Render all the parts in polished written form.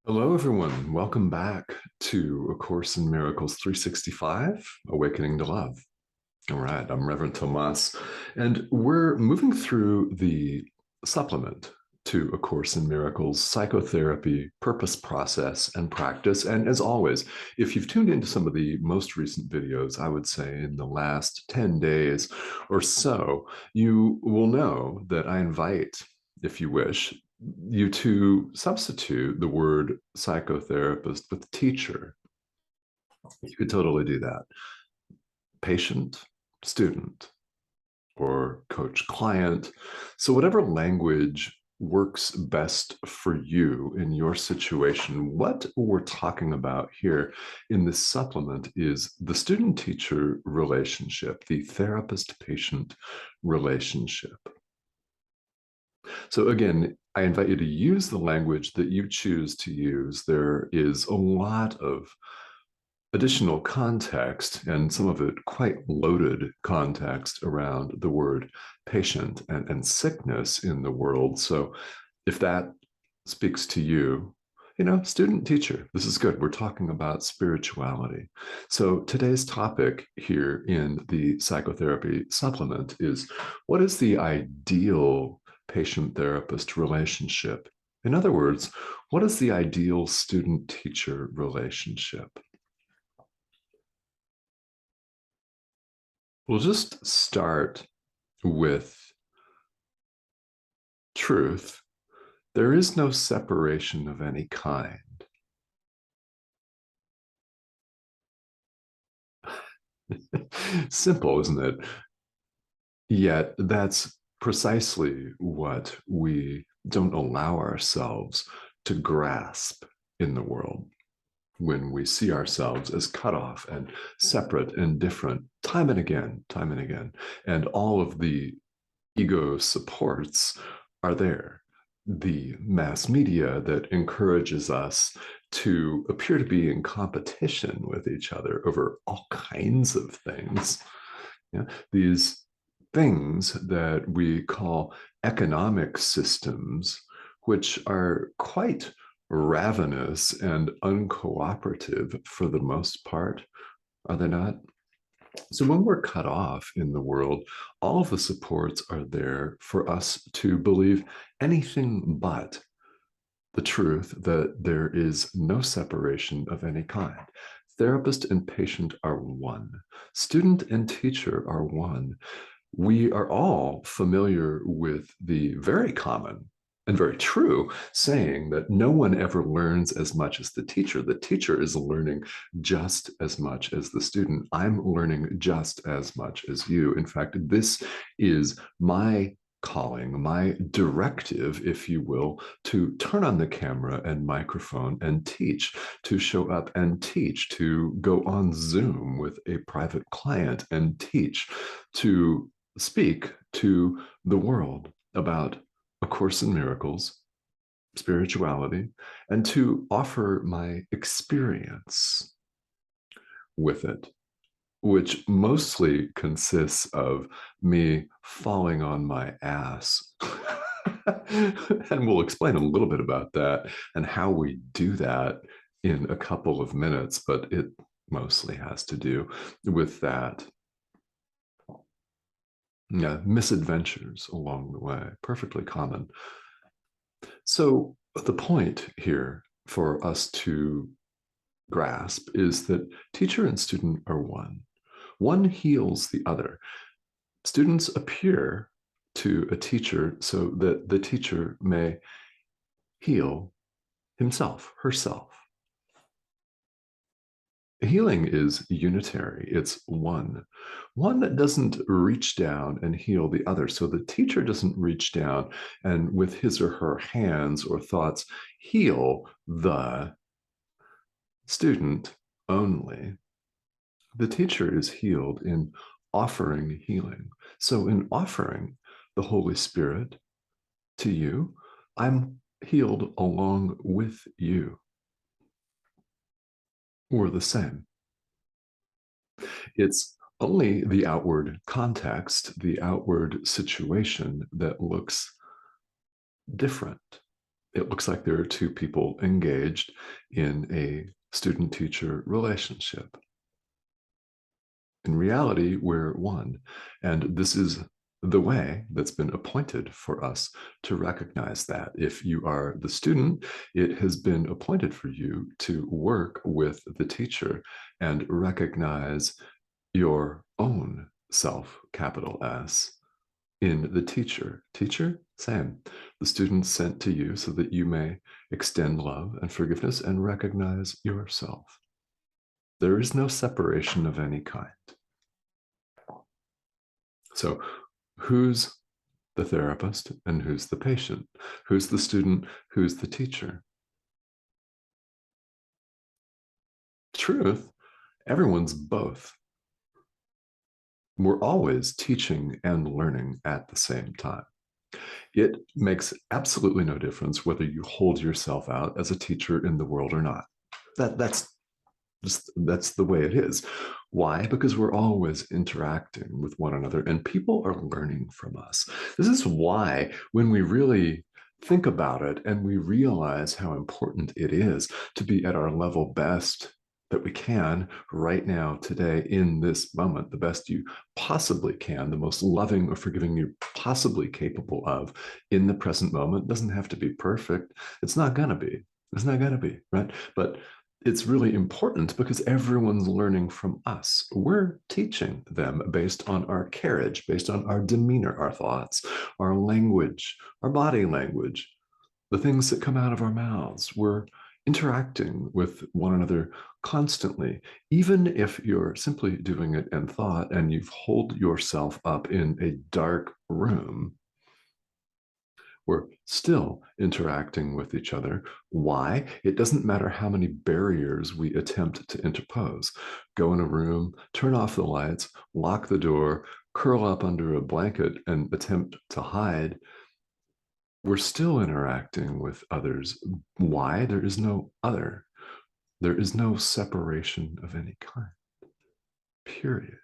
Hello, everyone. Welcome back to A Course in Miracles 365, Awakening to Love. All right, I'm Reverend Tomas, and we're moving through the supplement to A Course in Miracles, Psychotherapy, Purpose, Process, and Practice. And as always, if you've tuned into some of the most recent videos, I would say in the last 10 days or so, you will know that I invite, if you wish, you to substitute the word psychotherapist with teacher. You could totally do that. Patient, student, or coach client. So whatever language works best for you in your situation, what we're talking about here in this supplement is the student-teacher relationship, the therapist-patient relationship. So again, I invite you to use the language that you choose to use. There is a lot of additional context, and some of it quite loaded context around the word patient and sickness in the world. So if that speaks to you, student teacher, this is good. We're talking about spirituality. So today's topic here in the psychotherapy supplement is, what is the ideal patient-therapist relationship? In other words, what is the ideal student-teacher relationship? We'll just start with truth. There is no separation of any kind. Simple, isn't it? Yet that's precisely what we don't allow ourselves to grasp in the world when we see ourselves as cut off and separate and different time and again, time and again. And all of the ego supports are there. The mass media that encourages us to appear to be in competition with each other over all kinds of things. These things that we call economic systems, which are quite ravenous and uncooperative for the most part, are they not? So when we're cut off in the world, all of the supports are there for us to believe anything but the truth that there is no separation of any kind. Therapist and patient are one. Student and teacher are one. We are all familiar with the very common and very true saying that no one ever learns as much as the teacher. The teacher is learning just as much as the student. I'm learning just as much as you. In fact, this is my calling, my directive, if you will, to turn on the camera and microphone and teach, to show up and teach, to go on Zoom with a private client and teach, to speak to the world about A Course in Miracles, spirituality, and to offer my experience with it, which mostly consists of me falling on my ass. And we'll explain a little bit about that and how we do that in a couple of minutes, but it mostly has to do with that. Yeah, misadventures along the way, perfectly common. So the point here for us to grasp is that teacher and student are one. One heals the other. Students appear to a teacher so that the teacher may heal himself, herself. Healing is unitary, it's one. One that doesn't reach down and heal the other. So the teacher doesn't reach down and with his or her hands or thoughts heal the student only. The teacher is healed in offering healing. So in offering the Holy Spirit to you, I'm healed along with you. We're the same. It's only the outward context, the outward situation that looks different. it looks like there are two people engaged in a student-teacher relationship. In reality, we're one. And this is the way that's been appointed for us to recognize that. If you are the student, it has been appointed for you to work with the teacher and recognize your own self, capital S, in the teacher. Teacher, same. The student sent to you so that you may extend love and forgiveness and recognize yourself. There is no separation of any kind. So, who's the therapist and who's the patient? Who's the student? Who's the teacher? Truth, everyone's both. We're always teaching and learning at the same time. It makes absolutely no difference whether you hold yourself out as a teacher in the world or not. That's the way it is. Why? Because we're always interacting with one another and people are learning from us. This is why when we really think about it and we realize how important it is to be at our level best that we can right now, today, in this moment, the best you possibly can, the most loving or forgiving you're possibly capable of in the present moment. It doesn't have to be perfect. It's not going to be. It's not going to be, right? But it's really important because everyone's learning from us. We're teaching them based on our carriage, based on our demeanor, our thoughts, our language, our body language, the things that come out of our mouths. We're interacting with one another constantly, even if you're simply doing it in thought and you've holed yourself up in a dark room. We're still interacting with each other. Why? It doesn't matter how many barriers we attempt to interpose. Go in a room, turn off the lights, lock the door, curl up under a blanket, and attempt to hide. We're still interacting with others. Why? There is no other. There is no separation of any kind, period.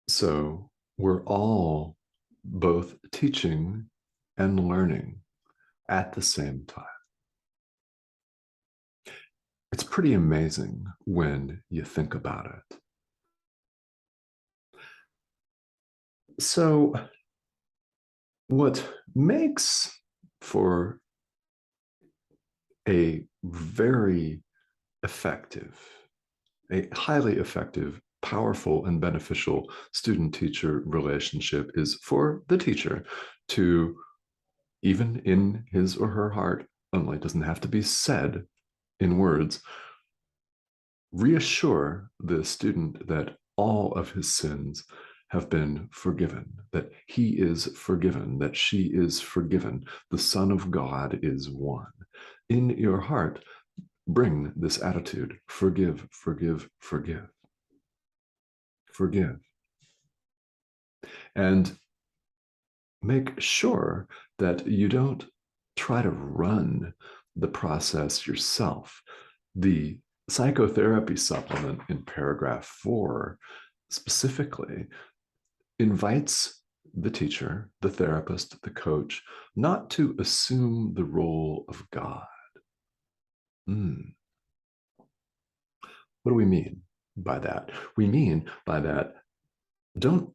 So we're all both teaching and learning at the same time. It's pretty amazing when you think about it. So, what makes for a very effective, a highly effective, powerful, and beneficial student-teacher relationship is for the teacher to, even in his or her heart only, it doesn't have to be said in words, reassure the student that all of his sins have been forgiven, that he is forgiven, that she is forgiven, the Son of God is one. In your heart, bring this attitude: forgive, forgive, forgive. Forgive. And make sure that you don't try to run the process yourself. The psychotherapy supplement in paragraph 4 specifically invites the teacher, the therapist, the coach, not to assume the role of God. What do we mean by that? We mean by that, don't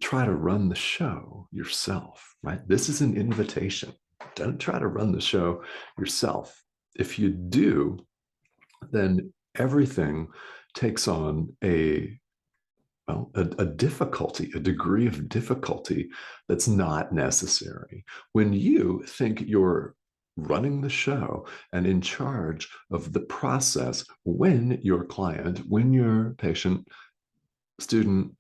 try to run the show yourself, right? This is an invitation. Don't try to run the show yourself. If you do, then everything takes on a difficulty, a degree of difficulty that's not necessary. When you think you're running the show and in charge of the process, when your client, when your patient, student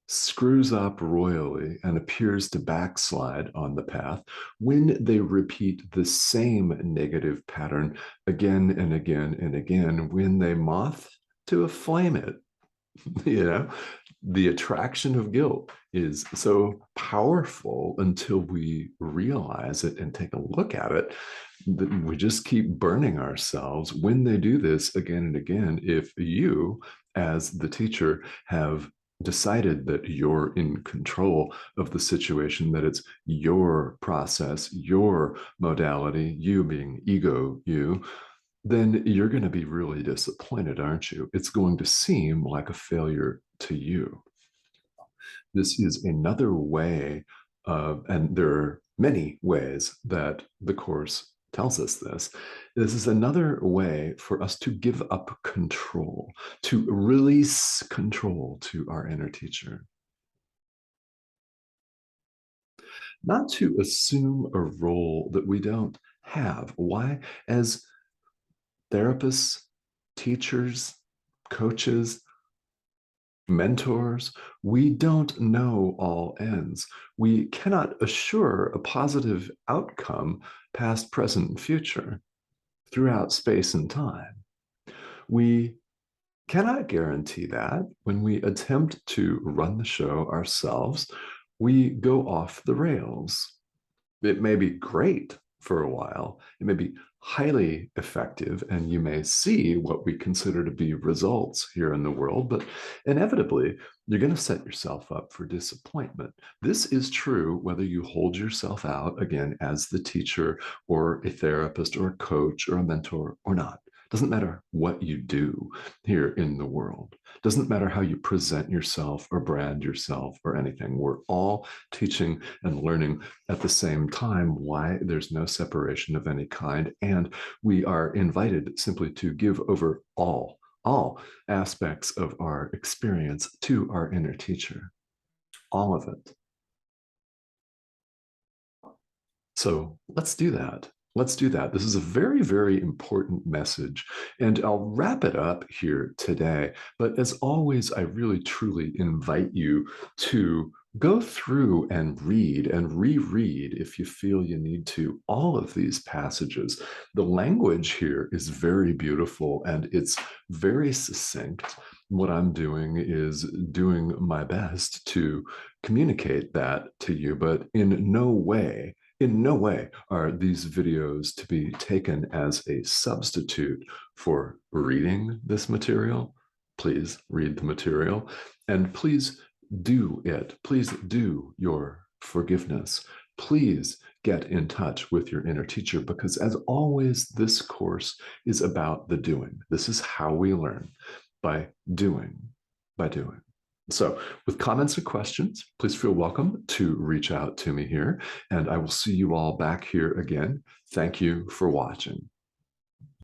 screws up royally and appears to backslide on the path, when they repeat the same negative pattern again and again and again, when they moth to a flame it, the attraction of guilt is so powerful until we realize it and take a look at it that we just keep burning ourselves when they do this again and again. If you, as the teacher, have decided that you're in control of the situation, that it's your process, your modality, you being ego, you, then you're going to be really disappointed, aren't you? It's going to seem like a failure to you. This is another way, and there are many ways that the Course tells us this. This is another way for us to give up control, to release control to our inner teacher, not to assume a role that we don't have. Why? As therapists, teachers, coaches, mentors, we don't know all ends. We cannot assure a positive outcome past, present, and future throughout space and time. We cannot guarantee that. When we attempt to run the show ourselves, we go off the rails. It may be great for a while. It may be highly effective, and you may see what we consider to be results here in the world, but inevitably, you're going to set yourself up for disappointment. This is true whether you hold yourself out, again, as the teacher or a therapist or a coach or a mentor or not. Doesn't matter what you do here in the world. Doesn't matter how you present yourself or brand yourself or anything. We're all teaching and learning at the same time. Why? There's no separation of any kind. And we are invited simply to give over all aspects of our experience to our inner teacher, all of it. So let's do that. Let's do that. This is a very, very important message. And I'll wrap it up here today. But as always, I really, truly invite you to go through and read and reread, if you feel you need to, all of these passages. The language here is very beautiful and it's very succinct. What I'm doing is doing my best to communicate that to you, but in no way are these videos to be taken as a substitute for reading this material. Please read the material and please do it. Please do your forgiveness. Please get in touch with your inner teacher because, as always, this course is about the doing. This is how we learn, by doing, by doing. So, with comments and questions, please feel welcome to reach out to me here, and I will see you all back here again. Thank you for watching.